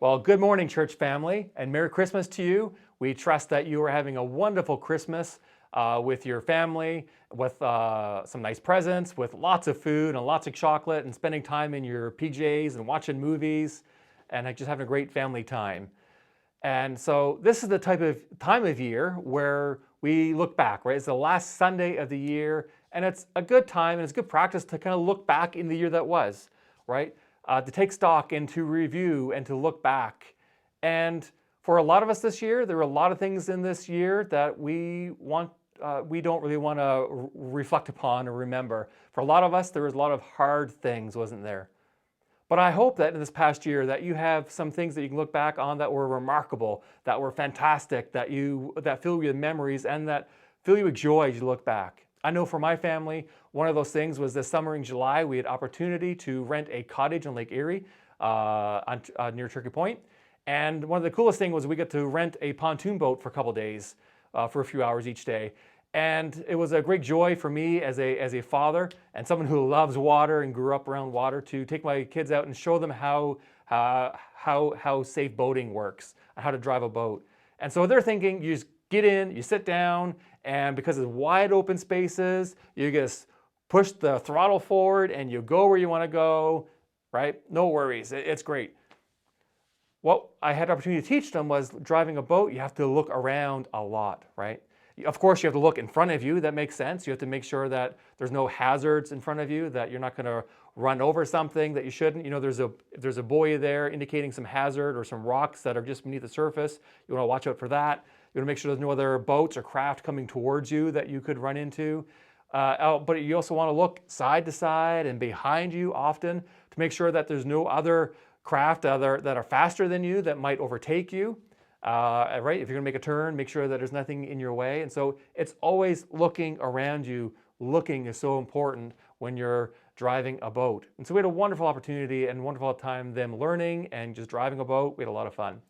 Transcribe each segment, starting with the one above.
Well, good morning, church family, and Merry Christmas to you. We trust that you are having a wonderful Christmas with your family, with some nice presents, with lots of food and lots of chocolate, and spending time in your PJs and watching movies, and just having a great family time. And so this is the type of time of year where we look back, right? It's the last Sunday of the year, and it's a good time and it's good practice to kind of look back in the year that was, right? To take stock and to review and to look back. And for a lot of us this year, there are a lot of things in this year that we don't really want to reflect upon or remember. For a lot of us, there was a lot of hard things, wasn't there? But I hope that in this past year that you have some things that you can look back on that were remarkable, that were fantastic, that fill you with memories and that fill you with joy as you look back. I know for my family, one of those things was this summer in July, we had opportunity to rent a cottage on Lake Erie near Turkey Point. And one of the coolest things was we got to rent a pontoon boat for a couple days, for a few hours each day. And it was a great joy for me as a father and someone who loves water and grew up around water to take my kids out and show them how safe boating works and how to drive a boat. And so they're thinking, you just get in, you sit down, and because it's wide open spaces, you just push the throttle forward and you go where you want to go, right? No worries, it's great. What I had the opportunity to teach them was driving a boat, you have to look around a lot, right? Of course, you have to look in front of you. That makes sense. You have to make sure that there's no hazards in front of you, that you're not going to run over something that you shouldn't. You know, there's a buoy there indicating some hazard or some rocks that are just beneath the surface. You want to watch out for that. You want to make sure there's no other boats or craft coming towards you that you could run into. But you also want to look side to side and behind you often to make sure that there's no other craft that are faster than you that might overtake you. Right? If you're going to make a turn, make sure that there's nothing in your way. And so it's always looking around you. Looking is so important when you're driving a boat. And so we had a wonderful opportunity and wonderful time them learning and just driving a boat. We had a lot of fun.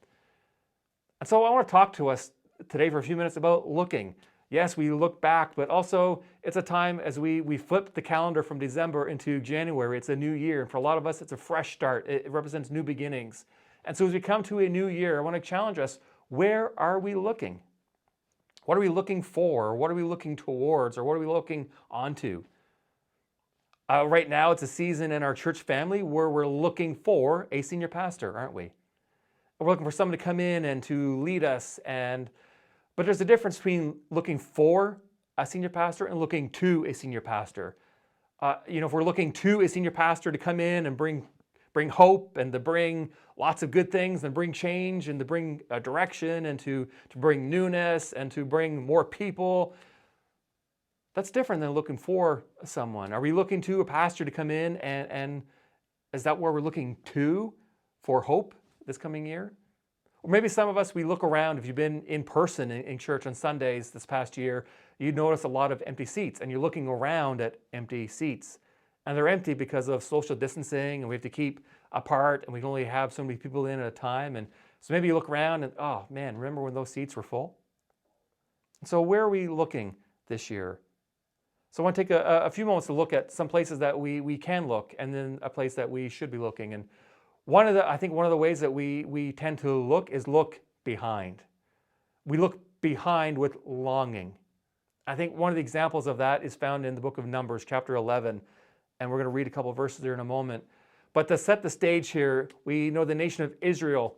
And so I want to talk to us today for a few minutes about looking. Yes, we look back, but also it's a time as we flip the calendar from December into January. It's a new year. And for a lot of us, it's a fresh start. It represents new beginnings. And so as we come to a new year, I want to challenge us, where are we looking? What are we looking for? What are we looking towards? Or what are we looking onto? Right now, it's a season in our church family where we're looking for a senior pastor, aren't we? We're looking for someone to come in and to lead us. But there's a difference between looking for a senior pastor and looking to a senior pastor. If we're looking to a senior pastor to come in and bring hope and to bring lots of good things and bring change and to bring direction and to bring newness and to bring more people, that's different than looking for someone. Are we looking to a pastor to come in and is that where we're looking to for hope this coming year? Or maybe some of us, we look around. If you've been in person in church on Sundays this past year, you'd notice a lot of empty seats and you're looking around at empty seats. And they're empty because of social distancing and we have to keep apart and we can only have so many people in at a time. And so maybe you look around and, oh man, remember when those seats were full? So where are we looking this year? So I want to take a few moments to look at some places that we can look and then a place that we should be looking. And I think one of the ways that we tend to look is look behind. We look behind with longing. I think one of the examples of that is found in the book of Numbers, chapter 11. And we're going to read a couple of verses there in a moment. But to set the stage here, we know the nation of Israel.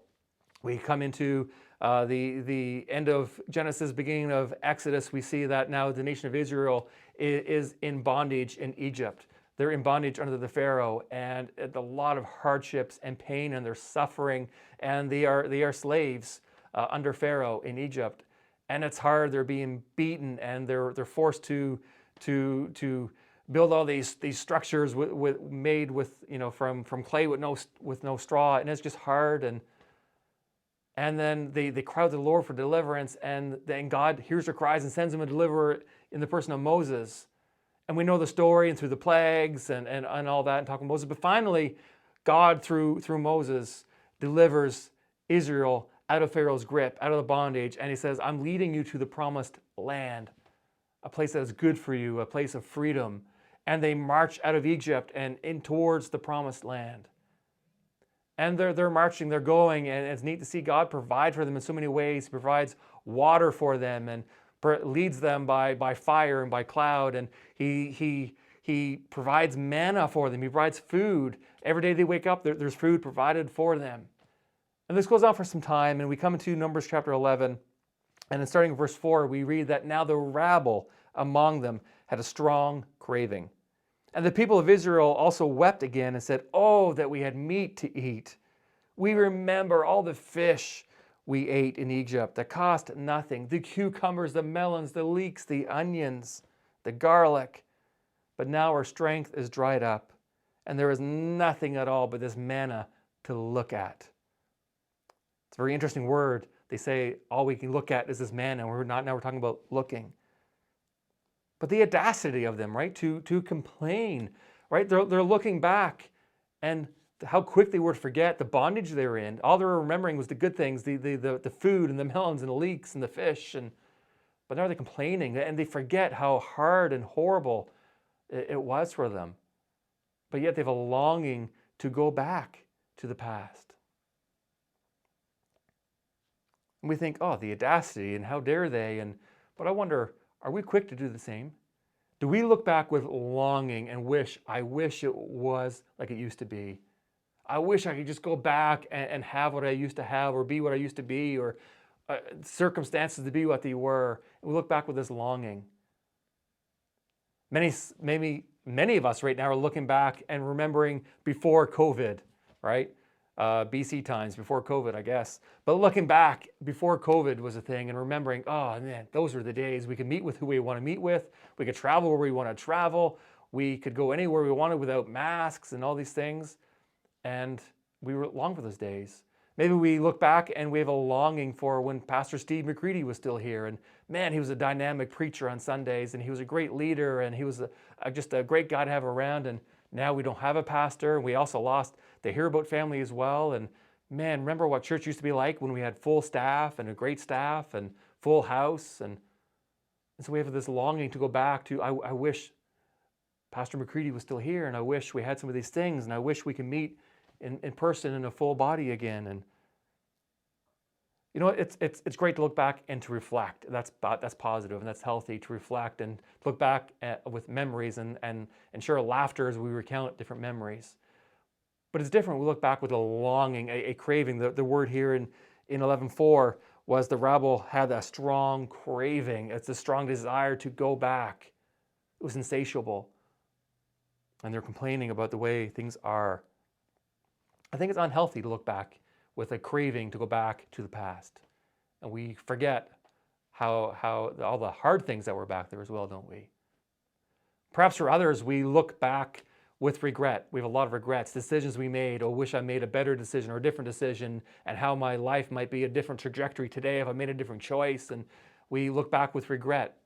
We come into the end of Genesis, beginning of Exodus. We see that now the nation of Israel is in bondage in Egypt. They're in bondage under the Pharaoh, and a lot of hardships and pain, and they're suffering, and they are slaves under Pharaoh in Egypt. And it's hard. They're being beaten, and they're forced to build all these structures made with from clay with no straw, and it's just hard. And then they cry out to the Lord for deliverance, and then God hears their cries and sends them a deliverer in the person of Moses. And we know the story and through the plagues and all that and talking about Moses. But finally, God through Moses delivers Israel out of Pharaoh's grip, out of the bondage, and he says, I'm leading you to the promised land, a place that is good for you, a place of freedom. And they march out of Egypt and in towards the promised land. And they're marching, they're going, and it's neat to see God provide for them in so many ways. He provides water for them and leads them by fire and by cloud, and he provides manna for them. He provides food. Every day they wake up, there's food provided for them. And this goes on for some time, and we come into Numbers chapter 11, and then starting in verse 4, we read that now the rabble among them had a strong craving. And the people of Israel also wept again and said, "Oh, that we had meat to eat. We remember all the fish we ate in Egypt that cost nothing, the cucumbers, the melons, the leeks, the onions, the garlic. But now our strength is dried up, and there is nothing at all but this manna to look at." It's a very interesting word. They say all we can look at is this manna, and now we're talking about looking. But the audacity of them, right, to complain, right? They're looking back, and how quick they were to forget the bondage they were in. All they were remembering was the good things, the food and the melons and the leeks and the fish. But now they're complaining, and they forget how hard and horrible it was for them. But yet they have a longing to go back to the past. And we think, oh, the audacity, and how dare they? But I wonder, are we quick to do the same? Do we look back with longing and I wish it was like it used to be? I wish I could just go back and have what I used to have, or be what I used to be, or circumstances to be what they were. And we look back with this longing. Many of us right now are looking back and remembering before COVID, right? BC times, before COVID, I guess. But looking back before COVID was a thing, and remembering, oh man, those were the days we could meet with who we want to meet with. We could travel where we want to travel. We could go anywhere we wanted without masks and all these things. And we long for those days. Maybe we look back and we have a longing for when Pastor Steve McCready was still here. And man, he was a dynamic preacher on Sundays, and he was a great leader, and he was just a great guy to have around. And now we don't have a pastor, and we also lost the Hear About family as well. And man, remember what church used to be like when we had full staff and a great staff and full house. And so we have this longing to go back to, I wish Pastor McCready was still here, and I wish we had some of these things, and I wish we could meet in person in a full body again. And you know, it's great to look back and to reflect. That's positive, and that's healthy to reflect and look back with memories and share laughter as we recount different memories. But it's different. We look back with a longing, a craving. The word here in 11:4 was the rabble had a strong craving. It's a strong desire to go back. It was insatiable. And they're complaining about the way things are. I think it's unhealthy to look back with a craving to go back to the past. And we forget how all the hard things that were back there as well, don't we? Perhaps for others, we look back with regret. We have a lot of regrets, decisions we made. Oh, wish I made a better decision or a different decision, and how my life might be a different trajectory today if I made a different choice. And we look back with regret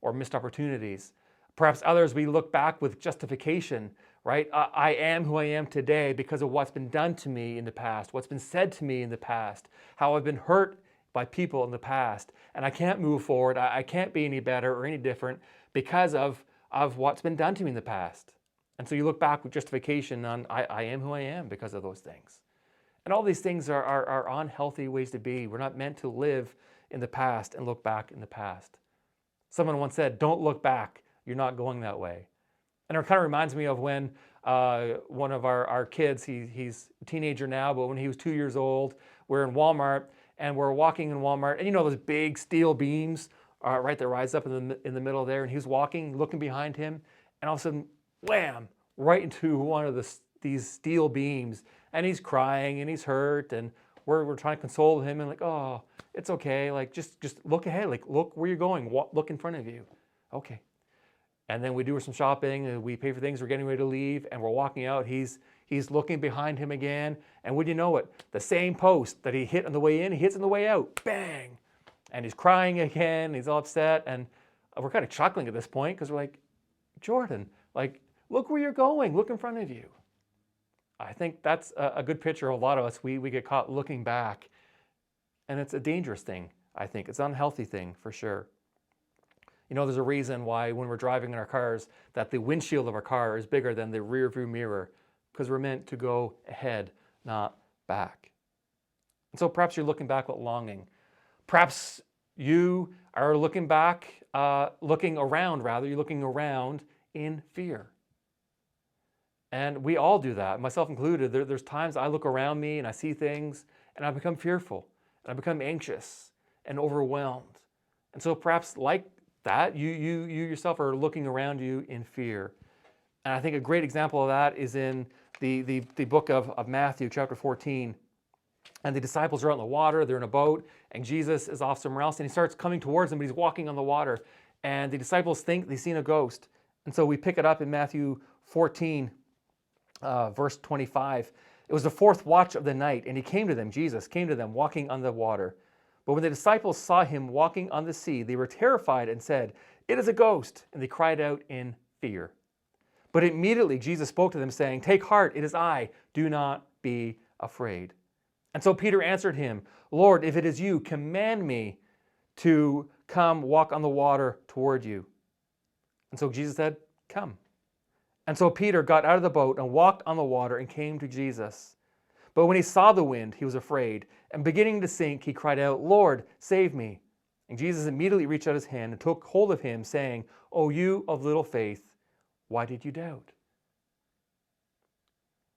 or missed opportunities. Perhaps others, we look back with justification, right? I am who I am today because of what's been done to me in the past, what's been said to me in the past, how I've been hurt by people in the past, and I can't move forward. I can't be any better or any different because of what's been done to me in the past. And so you look back with justification on I am who I am because of those things. And all these things are unhealthy ways to be. We're not meant to live in the past and look back in the past. Someone once said, don't look back. You're not going that way. And it kind of reminds me of when one of our kids, he's a teenager now, but when he was 2 years old, we're in Walmart, and we're walking in Walmart, and you know those big steel beams, right, that rise up in the middle there, and he was walking, looking behind him, and all of a sudden, wham, right into one of these steel beams, and he's crying, and he's hurt, and we're trying to console him, and like, oh, it's okay, like, just look ahead, like, look where you're going, look in front of you. Okay. And then we do some shopping, and we pay for things, we're getting ready to leave, and we're walking out. He's looking behind him again, and would you know it, the same post that he hit on the way in, he hits on the way out, bang! And he's crying again, he's all upset, and we're kind of chuckling at this point, because we're like, Jordan, like, look where you're going, look in front of you. I think that's a good picture of a lot of us. We get caught looking back, and it's a dangerous thing, I think. It's an unhealthy thing, for sure. You know, there's a reason why when we're driving in our cars that the windshield of our car is bigger than the rear view mirror, because we're meant to go ahead, not back. And so perhaps you're looking back with longing. Perhaps you are looking around in fear. And we all do that, myself included. There's times I look around me and I see things and I become fearful and I become anxious and overwhelmed. And so perhaps like that, you yourself are looking around you in fear. And I think a great example of that is in the book of Matthew, chapter 14. And the disciples are out in the water, they're in a boat, and Jesus is off somewhere else, and he starts coming towards them, but he's walking on the water. And the disciples think they've seen a ghost. And so we pick it up in Matthew 14, verse 25. It was the fourth watch of the night, and he came to them, Jesus came to them, walking on the water. But when the disciples saw him walking on the sea, they were terrified and said, "It is a ghost," and they cried out in fear. But immediately Jesus spoke to them, saying, "Take heart, it is I, do not be afraid." And so Peter answered him, "Lord, if it is you, command me to come walk on the water toward you." And so Jesus said, "Come." And so Peter got out of the boat and walked on the water and came to Jesus. But when he saw the wind, he was afraid, and beginning to sink, he cried out, "Lord, save me." And Jesus immediately reached out his hand and took hold of him, saying, "O you of little faith, why did you doubt?"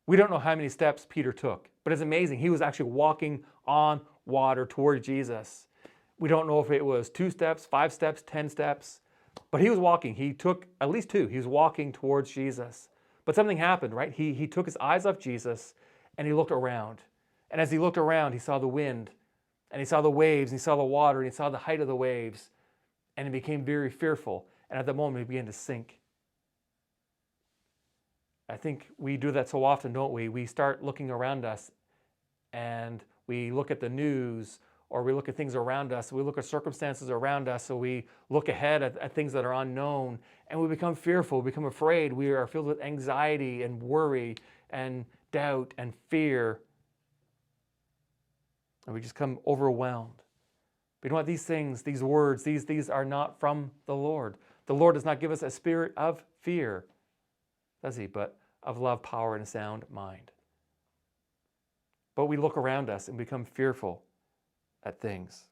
We don't know how many steps Peter took, but it's amazing. He was actually walking on water toward Jesus. We don't know if it was 2 steps, 5 steps, 10 steps, but he was walking. He took at least 2. He was walking towards Jesus. But something happened, right? He took his eyes off Jesus and he looked around. And as he looked around, he saw the wind and he saw the waves and he saw the water and he saw the height of the waves, and he became very fearful. And at that moment, he began to sink. I think we do that so often, don't we? We start looking around us and we look at the news, or we look at things around us, we look at circumstances around us, so we look ahead at things that are unknown, and we become fearful, we become afraid, we are filled with anxiety and worry and doubt and fear, and we just become overwhelmed. But you know what? These things, these words, these are not from the Lord. The Lord does not give us a spirit of fear, does he? But of love, power, and a sound mind. But we look around us and become fearful at things.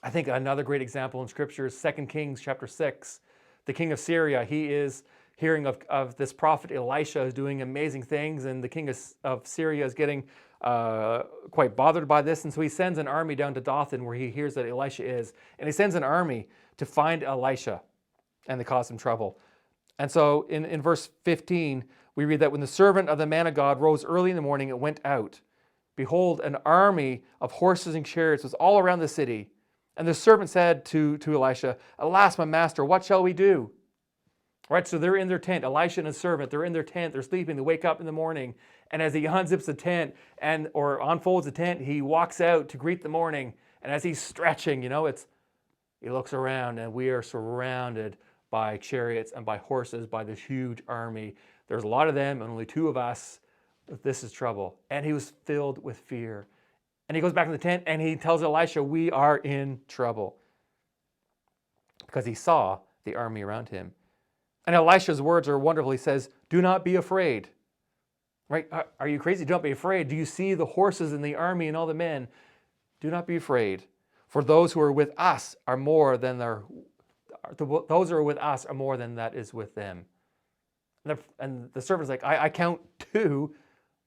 I think another great example in Scripture is 2 Kings chapter 6. The king of Syria, he is hearing of this prophet Elisha is doing amazing things, and the king of Syria is getting quite bothered by this, and so he sends an army down to Dothan where he hears that Elisha is, and he sends an army to find Elisha, and they cause him trouble. And so in verse 15, we read that when the servant of the man of God rose early in the morning and went out, behold, an army of horses and chariots was all around the city. And the servant said to Elisha, "Alas, my master, what shall we do?" Right, so they're in their tent. Elisha and his servant, they're in their tent. They're sleeping. They wake up in the morning. And as he unzips the tent or unfolds the tent, he walks out to greet the morning. And as he's stretching, he looks around, and we are surrounded by chariots and by horses, by this huge army. There's a lot of them and only 2 of us. This is trouble. And he was filled with fear. And he goes back in the tent and he tells Elisha, "We are in trouble," because he saw the army around him. And Elisha's words are wonderful. He says, "Do not be afraid." Right? Are you crazy? Do not be afraid. Do you see the horses and the army and all the men? Do not be afraid. For those who are with us are more than those who are with us are more than that is with them. And the servant's like, I count 2,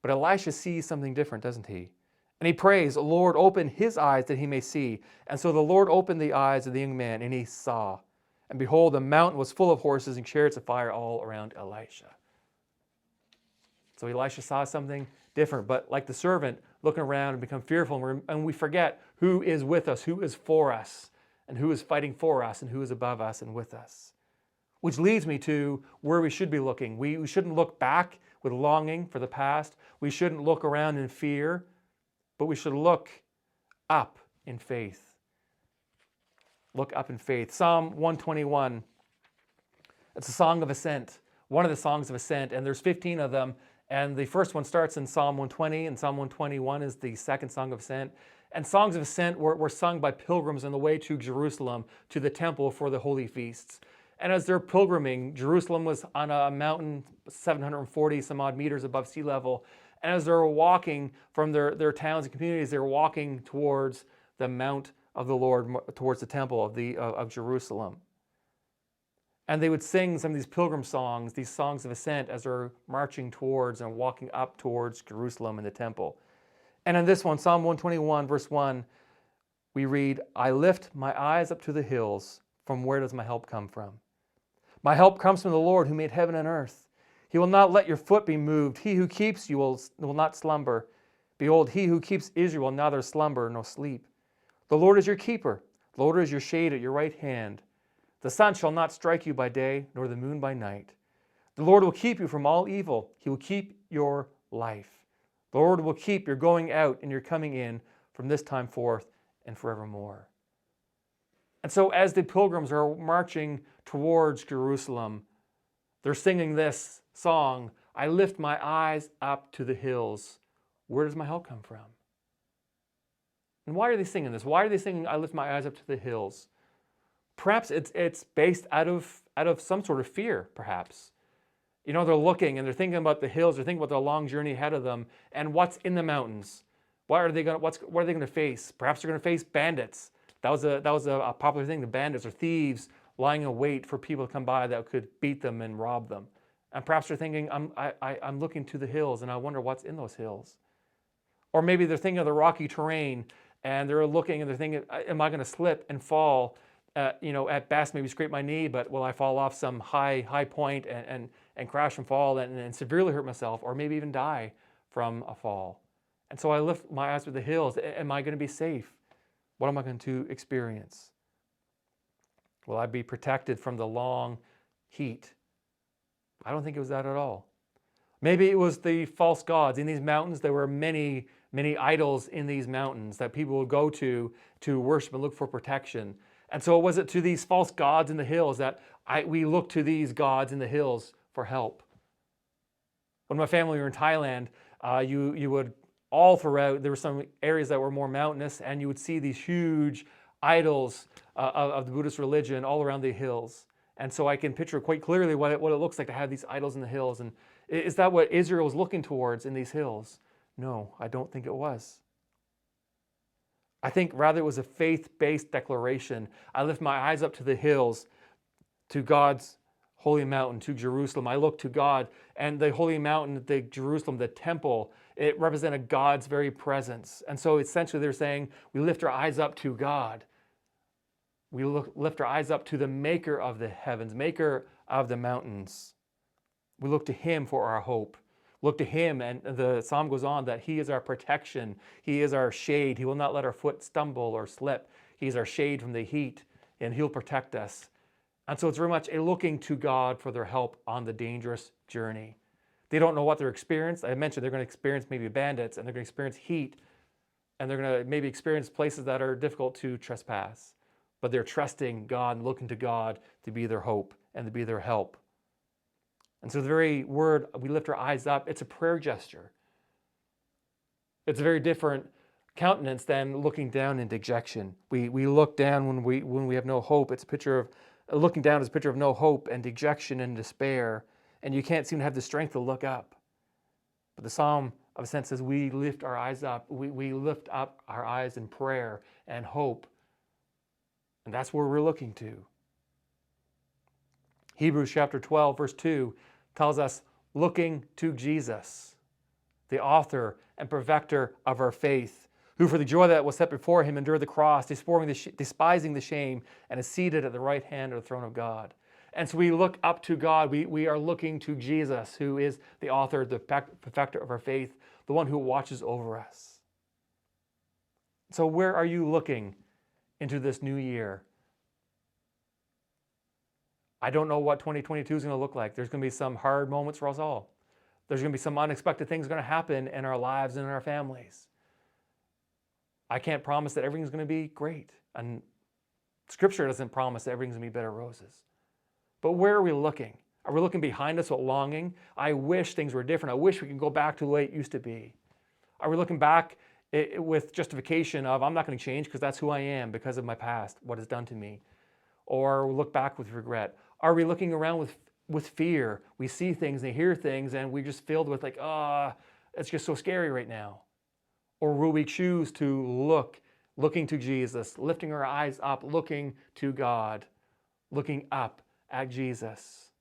but Elisha sees something different, doesn't he? And he prays, "Lord, open his eyes that he may see." And so the Lord opened the eyes of the young man, and he saw. And behold, the mountain was full of horses and chariots of fire all around Elisha. So Elisha saw something different, but like the servant, looking around and become fearful, and we forget who is with us, who is for us, and who is fighting for us, and who is above us and with us. Which leads me to where we should be looking. We shouldn't look back with longing for the past. We shouldn't look around in fear, but we should look up in faith. Look up in faith. Psalm 121. It's a song of ascent. One of the songs of ascent, and there's 15 of them. And the first one starts in Psalm 120, and Psalm 121 is the second song of ascent. And songs of ascent were sung by pilgrims on the way to Jerusalem, to the temple for the holy feasts. And as they're pilgriming, Jerusalem was on a mountain 740 some odd meters above sea level. And as they're walking from their towns and communities, they're walking towards the Mount of the Lord, towards the temple of Jerusalem. And they would sing some of these pilgrim songs, these songs of ascent, as they're marching towards and walking up towards Jerusalem and the temple. And in this one, Psalm 121, verse 1, we read, I lift my eyes up to the hills. From where does my help come from? My help comes from the Lord who made heaven and earth. He will not let your foot be moved. He who keeps you will not slumber. Behold, he who keeps Israel will neither slumber nor sleep. The Lord is your keeper. The Lord is your shade at your right hand. The sun shall not strike you by day, nor the moon by night. The Lord will keep you from all evil. He will keep your life. The Lord will keep your going out and your coming in from this time forth and forevermore. And so as the pilgrims are marching towards Jerusalem, they're singing this song, I lift my eyes up to the hills. Where does my help come from? And why are they singing this? Why are they singing, I lift my eyes up to the hills? Perhaps it's based out of some sort of fear, perhaps. You know, they're looking and they're thinking about the hills, they're thinking about the long journey ahead of them, and what's in the mountains. What are they going to face? Perhaps they're going to face bandits. That was a popular thing. The bandits or thieves lying in wait for people to come by that could beat them and rob them. And perhaps they're thinking, I'm looking to the hills and I wonder what's in those hills. Or maybe they're thinking of the rocky terrain and they're looking and they're thinking, am I going to slip and fall? At best maybe scrape my knee, but will I fall off some high point and crash and fall and severely hurt myself, or maybe even die from a fall? And so I lift my eyes to the hills. Am I going to be safe? What am I going to experience? Will I be protected from the long heat? I don't think it was that at all. Maybe it was the false gods. In these mountains, there were many, many idols in these mountains that people would go to worship and look for protection. And so was it to these false gods in the hills that we look to these gods in the hills for help? When my family were in Thailand, you would all throughout, there were some areas that were more mountainous, and you would see these huge idols of the Buddhist religion all around the hills. And so I can picture quite clearly what it looks like to have these idols in the hills. And is that what Israel was looking towards in these hills? No, I don't think it was. I think rather it was a faith-based declaration. I lift my eyes up to the hills, to God's holy mountain, to Jerusalem. I look to God, and the holy mountain, the Jerusalem, the temple, it represented God's very presence. And so essentially they're saying, we lift our eyes up to God. We lift our eyes up to the maker of the heavens, maker of the mountains. We look to him for our hope. Look to him, and the psalm goes on that he is our protection. He is our shade. He will not let our foot stumble or slip. He's our shade from the heat, and he'll protect us. And so it's very much a looking to God for their help on the dangerous journey. They don't know what they're experiencing. I mentioned they're going to experience maybe bandits, and they're going to experience heat, and they're going to maybe experience places that are difficult to trespass. But they're trusting God and looking to God to be their hope and to be their help. And so the very word, we lift our eyes up, it's a prayer gesture. It's a very different countenance than looking down in dejection. We look down when we have no hope. It's a picture of, looking down is a picture of no hope and dejection and despair. And you can't seem to have the strength to look up. But the Psalm of Ascent says we lift our eyes up. We lift up our eyes in prayer and hope. And that's where we're looking to. Hebrews chapter 12, verse 2 tells us, looking to Jesus, the author and perfecter of our faith, who for the joy that was set before him endured the cross, despising the shame, and is seated at the right hand of the throne of God. And so we look up to God. We are looking to Jesus, who is the author, the perfecter of our faith, the one who watches over us. So where are you looking into this new year? I don't know what 2022 is going to look like. There's going to be some hard moments for us all. There's going to be some unexpected things going to happen in our lives and in our families. I can't promise that everything's going to be great. And Scripture doesn't promise that everything's going to be bed of roses. But where are we looking? Are we looking behind us with longing? I wish things were different. I wish we could go back to the way it used to be. Are we looking back with justification of, I'm not going to change because that's who I am because of my past, what is done to me? Or look back with regret? Are we looking around with fear? We see things and hear things and we're just filled with like, It's just so scary right now? Or will we choose to looking to Jesus, lifting our eyes up, looking to God, looking up at Jesus?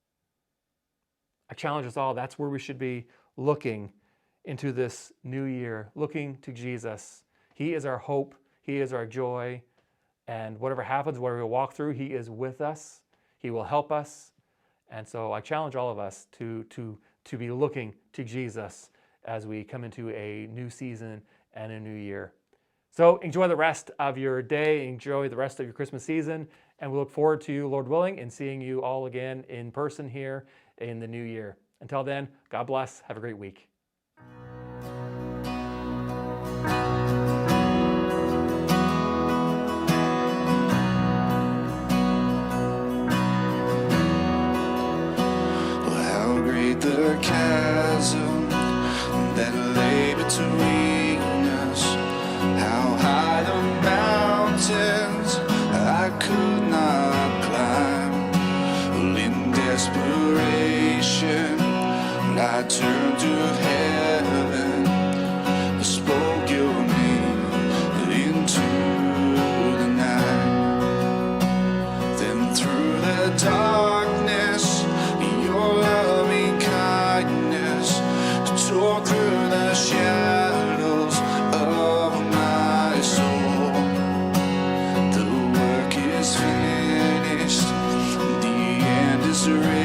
I challenge us all, that's where we should be looking into this new year, looking to Jesus. He is our hope, He is our joy, and whatever happens, whatever we walk through, He is with us. He will help us. And so I challenge all of us to be looking to Jesus as we come into a new season and a new year. So enjoy the rest of your day, enjoy the rest of your Christmas season, and we look forward to, Lord willing, and seeing you all again in person here in the new year. Until then, God bless. Have a great week. The chasm that lay between us, how high the mountains I could not climb. Well, in desperation, I turned to heaven, I spoke your name into the night. Then through the darkness, your loving kindness tore through the shadows of my soul. The work is finished, the end is ready.